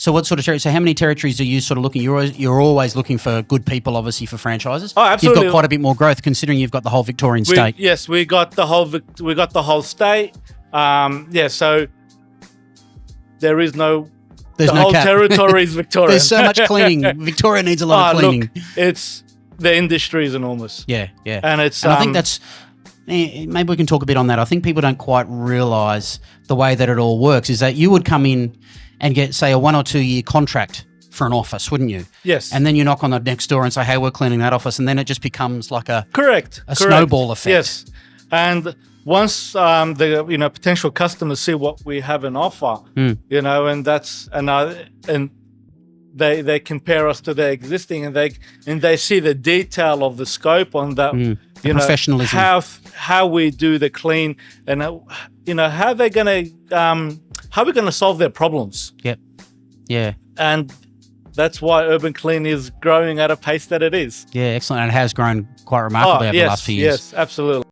So what sort of territories? So how many territories are you sort of looking? You're always looking for good people, obviously, for franchises. Oh, absolutely. You've got quite a bit more growth considering you've got the whole Victorian state. Yes, we got the whole state. Yeah, so there is no. There's the no whole cap. territory is Victoria. There's so much cleaning. Victoria needs a lot of cleaning. Look, the industry is enormous. Yeah, yeah. And it's. And I think that's. Maybe we can talk a bit on that. I think people don't quite realise the way that it all works. Is that you would come in and get, say, a 1 or 2 year contract for an office, wouldn't you? Yes. And then you knock on the next door and say, "Hey, we're cleaning that office," and then it just becomes like a correct snowball effect. Yes. And once the potential customers see what we have in offer, and they compare us to their existing, and they see the detail of the scope on that, professionalism, how we do the clean, and how they're gonna how we're gonna solve their problems. Yep. Yeah. And that's why Urban Clean is growing at a pace that it is. Yeah, excellent. And it has grown quite remarkably over the last few years. Yes, absolutely.